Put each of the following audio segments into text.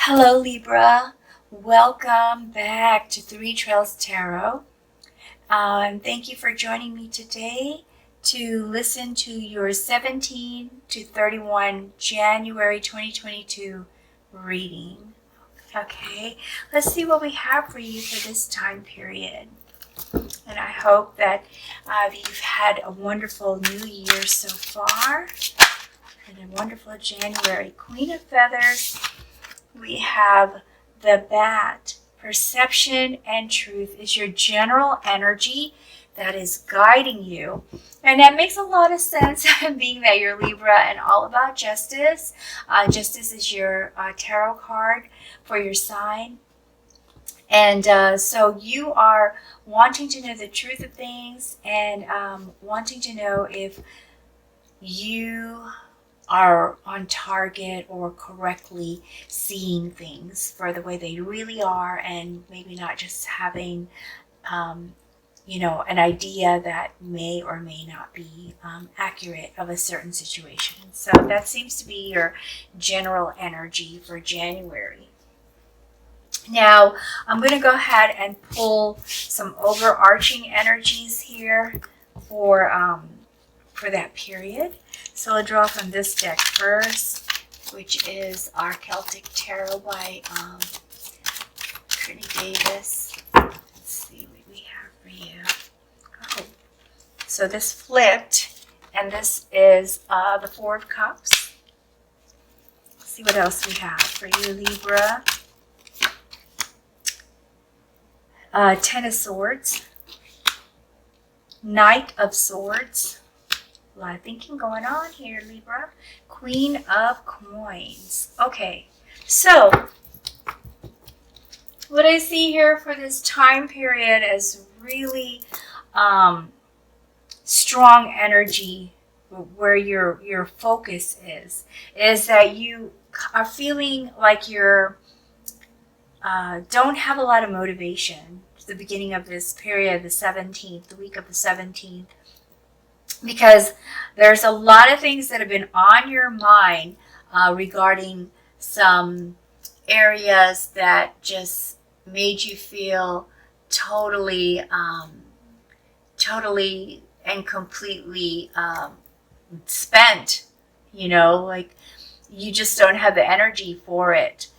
Hello Libra, welcome back to Three Trails Tarot. Thank you for joining me today to listen to your 17 to 31 January 2022 reading. Okay, let's see what we have for you for this time period. And I hope that you've had a wonderful new year so far and a wonderful January. Queen of Feathers. We have the bat. Perception and truth is your general energy that is guiding you. And that makes a lot of sense, being that you're Libra and all about justice. Justice is your tarot card for your sign. And so you are wanting to know the truth of things and wanting to know if you are on target or correctly seeing things for the way they really are, and maybe not just having an idea that may or may not be accurate of a certain situation. So that seems to be your general energy for January. Now I'm going to go ahead and pull some overarching energies here for that period. So I'll draw from this deck first, which is our Celtic Tarot by Courtney Davis. Let's see what we have for you. Oh, so this flipped, and this is the Four of Cups. Let's see what else we have for you, Libra. Ten of Swords, Knight of Swords. A lot of thinking going on here, Libra. Queen of Coins. Okay, so what I see here for this time period is really strong energy. Where your focus is that you are feeling like you're don't have a lot of motivation at the beginning of this period, the 17th, the week of the 17th. Because there's a lot of things that have been on your mind regarding some areas that just made you feel totally and completely spent. Like you just don't have the energy for it.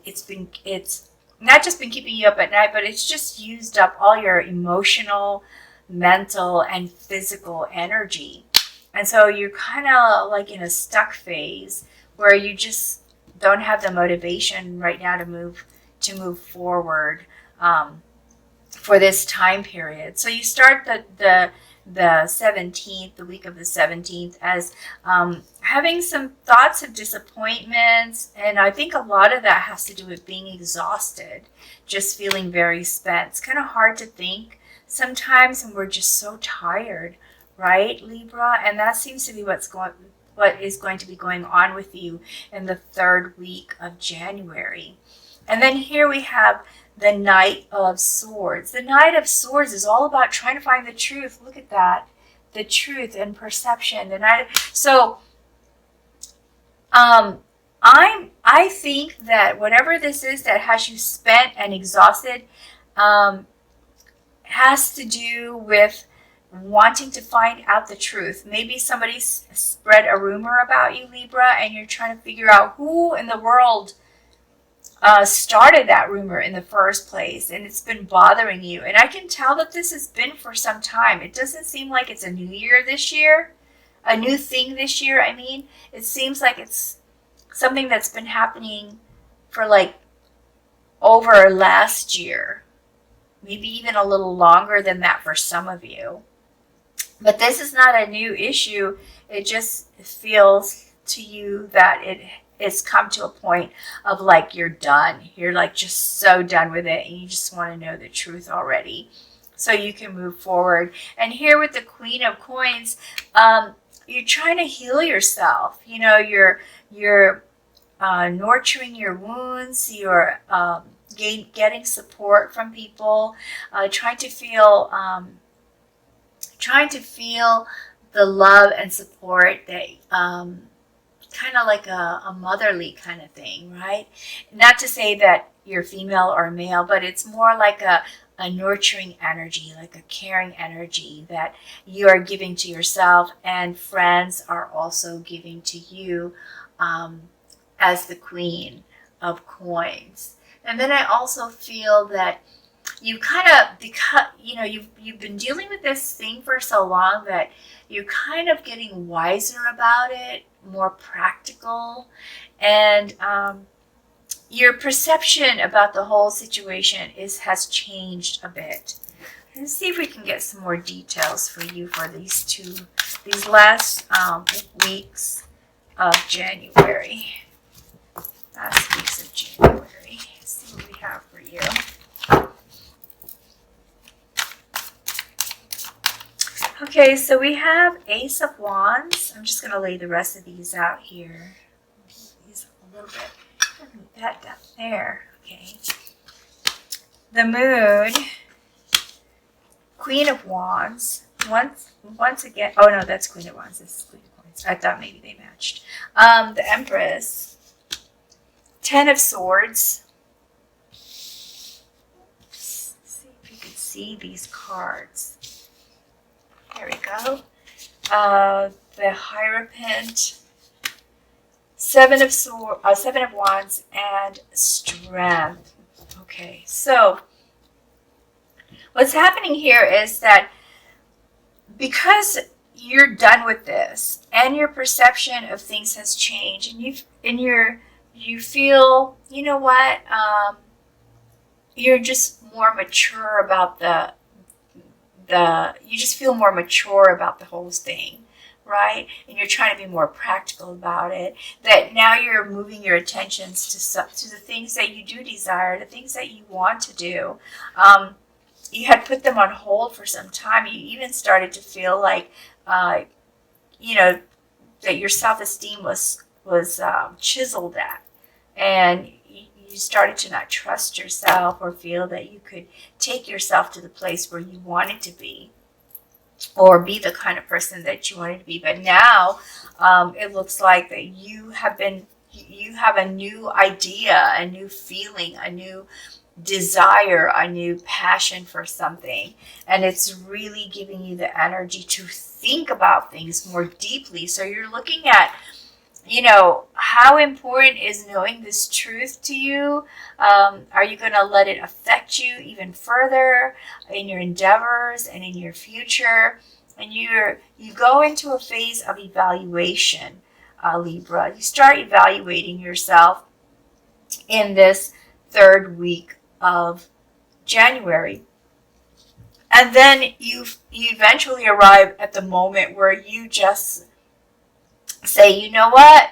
It's not just been keeping you up at night, but it's just used up all your emotional, mental, and physical energy. And so you're kind of like in a stuck phase where you just don't have the motivation right now to move forward for this time period. So you start the 17th, the week of the 17th, as having some thoughts of disappointments. And I think a lot of that has to do with being exhausted, just feeling very spent. It's kind of hard to think sometimes, and we're just so tired, right, Libra? And that seems to be what is going to be going on with you in the third week of January. And then here we have the Knight of Swords. The Knight of Swords is all about trying to find the truth. Look at that. The truth and perception. I think that whatever this is that has you spent and exhausted has to do with wanting to find out the truth. Maybe somebody spread a rumor about you, Libra, and you're trying to figure out who in the world started that rumor in the first place, and it's been bothering you. And I can tell that this has been for some time. It doesn't seem like it's a new year this year, a new thing this year. I mean, it seems like it's something that's been happening for like over last year, maybe even a little longer than that for some of you. But this is not a new issue. It just feels to you that it's come to a point of like you're done. You're like just so done with it, and you just want to know the truth already so you can move forward. And here with the Queen of Coins, you're trying to heal yourself. You're nurturing your wounds. You're getting support from people, trying to feel the love and support that kind of like a motherly kind of thing, right? Not to say that you're female or male, but it's more like a nurturing energy, like a caring energy that you are giving to yourself, and friends are also giving to you as the Queen of Coins. And then I also feel that you kind of, because you've been dealing with this thing for so long that you're kind of getting wiser about it, more practical, and your perception about the whole situation has changed a bit. Let's see if we can get some more details for you for these last weeks of January. Last weeks of January. Let's see what we have for you. Okay, so we have Ace of Wands. I'm just going to lay the rest of these out here. These a little bit. Move that down there. Okay. The Moon. Queen of Wands. Once again. Oh no, that's Queen of Wands. This is Queen of Coins. I thought maybe they matched. The Empress. 10 of Swords. Let's see if you can see these cards. There we go. The Hierophant, Seven of Wands, and Strength. Okay, so what's happening here is that because you're done with this and your perception of things has changed, and you feel, you know what, you're just more mature about you just feel more mature about the whole thing, right? And you're trying to be more practical about it. That now you're moving your attentions to the things that you do desire, the things that you want to do. You had put them on hold for some time. You even started to feel like, that your self-esteem was chiseled at, and you started to not trust yourself or feel that you could take yourself to the place where you wanted to be or be the kind of person that you wanted to be. But now it looks like that you have a new idea, a new feeling, a new desire, a new passion for something. And it's really giving you the energy to think about things more deeply. So you're looking at, how important is knowing this truth to you? Are you going to let it affect you even further in your endeavors and in your future? And you go into a phase of evaluation, Libra. You start evaluating yourself in this third week of January. And then you eventually arrive at the moment where you just say, you know what?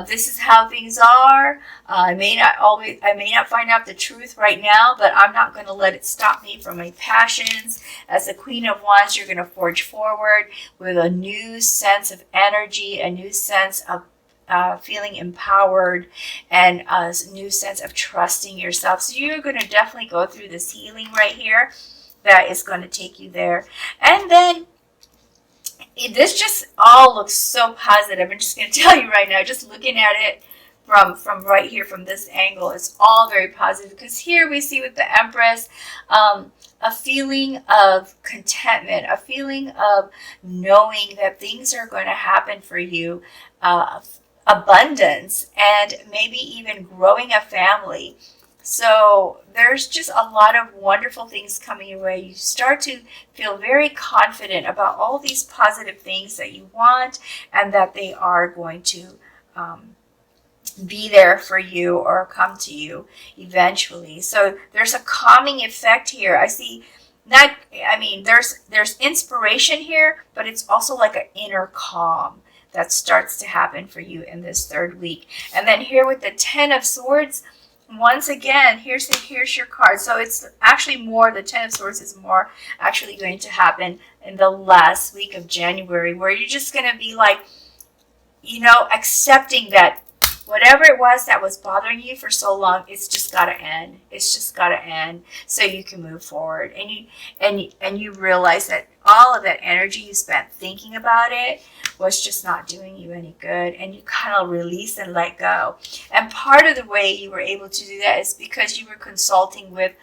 This is how things are. I may not find out the truth right now, but I'm not going to let it stop me from my passions. As the Queen of Wands, you're going to forge forward with a new sense of energy, a new sense of feeling empowered, and a new sense of trusting yourself. So you're going to definitely go through this healing right here that is going to take you there. And then this just all looks so positive. I'm just going to tell you right now, just looking at it from right here, from this angle, it's all very positive. Because here we see with the Empress, a feeling of contentment, a feeling of knowing that things are going to happen for you, abundance, and maybe even growing a family. So there's just a lot of wonderful things coming your way. You start to feel very confident about all these positive things that you want, and that they are going to be there for you or come to you eventually. So there's a calming effect here. I see there's inspiration here, but it's also like an inner calm that starts to happen for you in this third week. And then here with the 10 of Swords, once again, here's your card. So it's actually more, the 10 of Swords is more actually going to happen in the last week of January, where you're just going to be like, accepting that whatever it was that was bothering you for so long, it's just got to end. It's just got to end so you can move forward. And you realize that all of that energy you spent thinking about it was just not doing you any good, and you kind of release and let go. And part of the way you were able to do that is because you were consulting with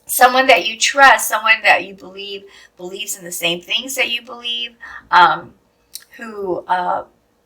someone that you trust, someone that you believes in the same things that you believe, who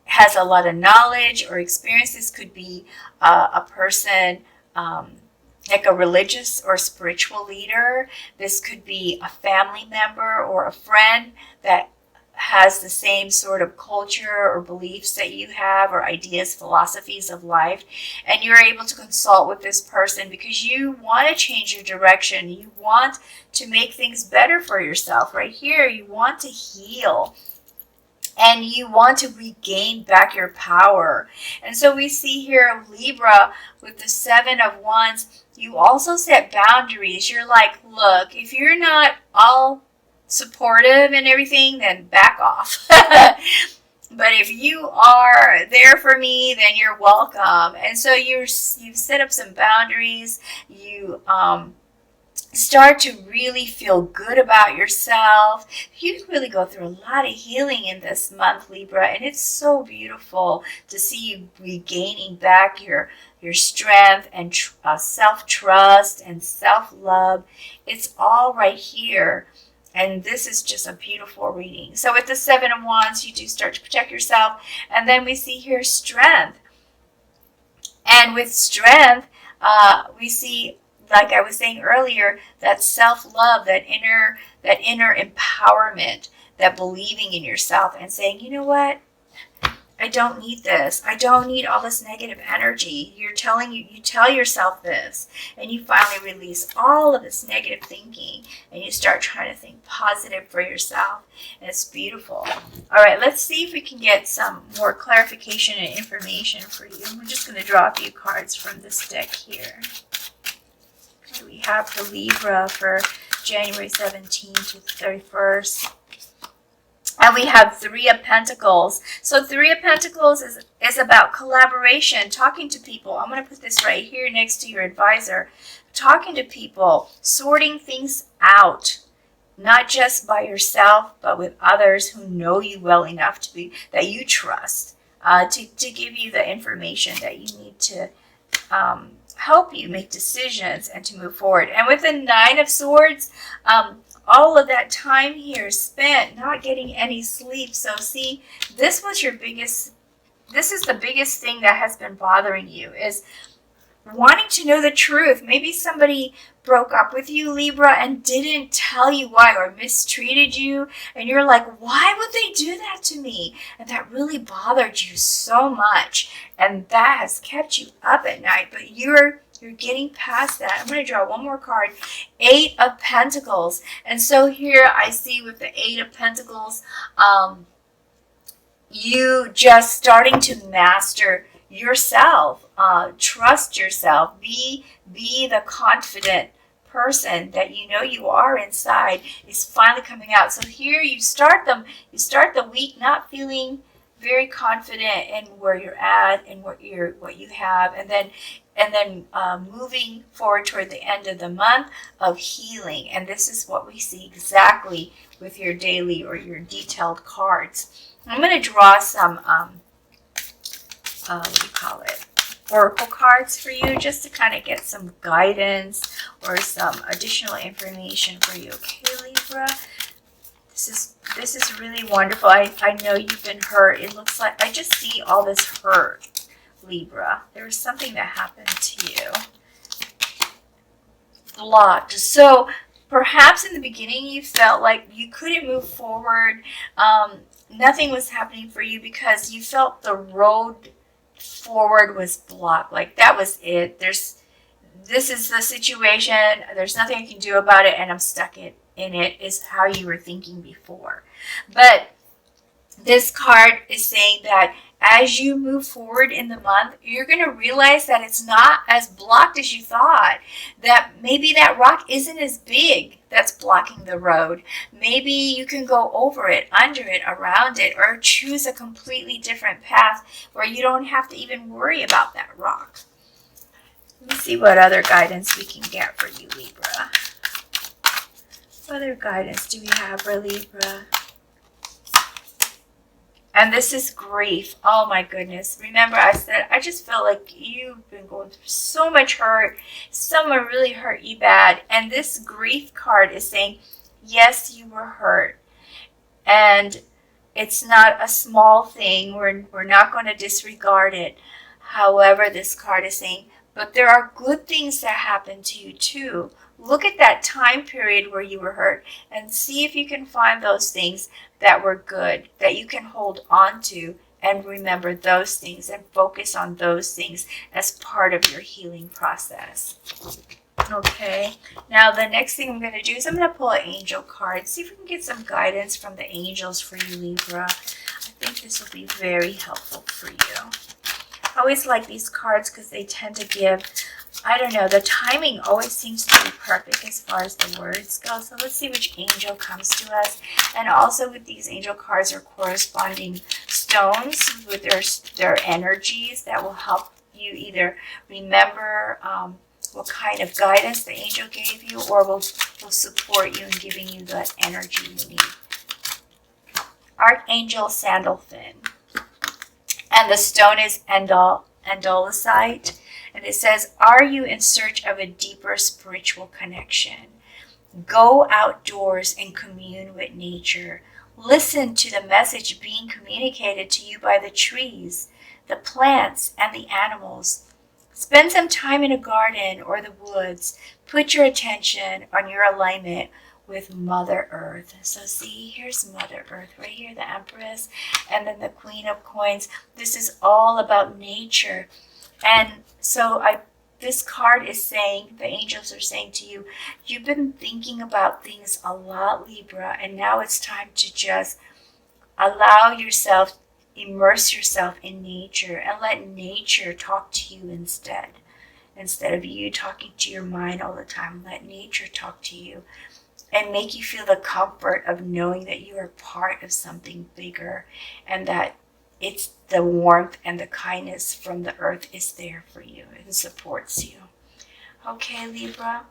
has a lot of knowledge or experience. This could be a person like a religious or spiritual leader. This could be a family member or a friend that has the same sort of culture or beliefs that you have, or ideas, philosophies of life. And you're able to consult with this person because you want to change your direction. You want to make things better for yourself. Right here, you want to heal. And you want to regain back your power. And so we see here Libra with the 7 of Wands. You also set boundaries. You're like, look, if you're not all supportive and everything, then back off. But if you are there for me, then you're welcome. And so you've set up some boundaries. You start to really feel good about yourself. You really go through a lot of healing in this month, Libra, and it's so beautiful to see you regaining back your strength and self-trust and self-love. It's all right here. And this is just a beautiful reading. So with the 7 of Wands, you do start to protect yourself. And then we see here strength. And with strength, we see, like I was saying earlier, that self-love, that inner empowerment, that believing in yourself and saying, you know what? I don't need this. I don't need all this negative energy. You tell yourself this, and you finally release all of this negative thinking, and you start trying to think positive for yourself, and it's beautiful. All right, let's see if we can get some more clarification and information for you. We're just going to draw a few cards from this deck here. We have for Libra for January 17th to 31st. And we have 3 of Pentacles. So 3 of Pentacles is about collaboration, talking to people. I'm going to put this right here next to your advisor. Talking to people, sorting things out, not just by yourself, but with others who know you well enough that you trust, to give you the information that you need to help you make decisions and to move forward. And with the 9 of Swords, all of that time here spent not getting any sleep. So see, this is the biggest thing that has been bothering you, is wanting to know the truth. Maybe somebody broke up with you, Libra, and didn't tell you why, or mistreated you, and you're like, why would they do that to me? And that really bothered you so much, and that has kept you up at night. But you're getting past that. I'm going to draw one more card. 8 of Pentacles. And so here I see with the 8 of Pentacles, you just starting to master yourself. Trust yourself. Be the confident person that you know you are inside is finally coming out. So here you start the week not feeling very confident in where you're at and what you have, and then moving forward toward the end of the month of healing. And this is what we see exactly with your daily or your detailed cards. I'm going to draw some what do you call it, oracle cards for you, just to kind of get some guidance or some additional information for you. Okay, Libra, this is really wonderful. I know you've been hurt. It looks like I just see all this hurt, Libra. There was something that happened to you. Blocked. So perhaps in the beginning you felt like you couldn't move forward. Nothing was happening for you because you felt the road forward was blocked. Like that was it. This is the situation. There's nothing I can do about it, and I'm stuck in it, is how you were thinking before. But this card is saying that as you move forward in the month, you're going to realize that it's not as blocked as you thought. That maybe that rock isn't as big that's blocking the road. Maybe you can go over it, under it, around it, or choose a completely different path where you don't have to even worry about that rock. Let's see what other guidance we can get for you, Libra. What other guidance do we have for Libra? And this is grief. Oh my goodness. Remember I said, I just feel like you've been going through so much hurt. Someone really hurt you bad. And this grief card is saying, yes, you were hurt. And it's not a small thing. We're not going to disregard it. However, this card is saying, but there are good things that happen to you too. Look at that time period where you were hurt and see if you can find those things that were good, that you can hold on to and remember those things and focus on those things as part of your healing process. Okay, now the next thing I'm going to do is I'm going to pull an angel card, see if we can get some guidance from the angels for you, Libra. I think this will be very helpful for you. I always like these cards because they tend to give, I don't know, the timing always seems to be perfect as far as the words go. So let's see which angel comes to us. And also with these angel cards are corresponding stones with their energies that will help you either remember what kind of guidance the angel gave you, or will support you in giving you the energy you need. Archangel Sandalphon. And the stone is andalusite. And it says, are you in search of a deeper spiritual connection? Go outdoors and commune with nature. Listen to the message being communicated to you by the trees, the plants, and the animals. Spend some time in a garden or the woods. Put your attention on your alignment with Mother Earth. So see, here's Mother Earth right here, the Empress, and then the Queen of Coins. This is all about nature. And so this card is saying, the angels are saying to you, you've been thinking about things a lot, Libra, and now it's time to just allow yourself, immerse yourself in nature and let nature talk to you instead. Instead of you talking to your mind all the time, let nature talk to you and make you feel the comfort of knowing that you are part of something bigger and that it's the warmth and the kindness from the earth is there for you and supports you. Okay, Libra,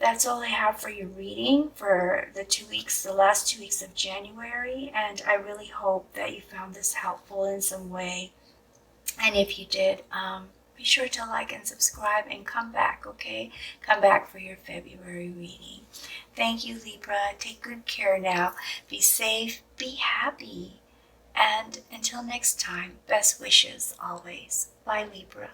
that's all I have for your reading for the last 2 weeks of January. And I really hope that you found this helpful in some way. And if you did, be sure to like and subscribe and come back, okay? Come back for your February reading. Thank you, Libra. Take good care now. Be safe. Be happy. And until next time, best wishes always. Bye, Libra.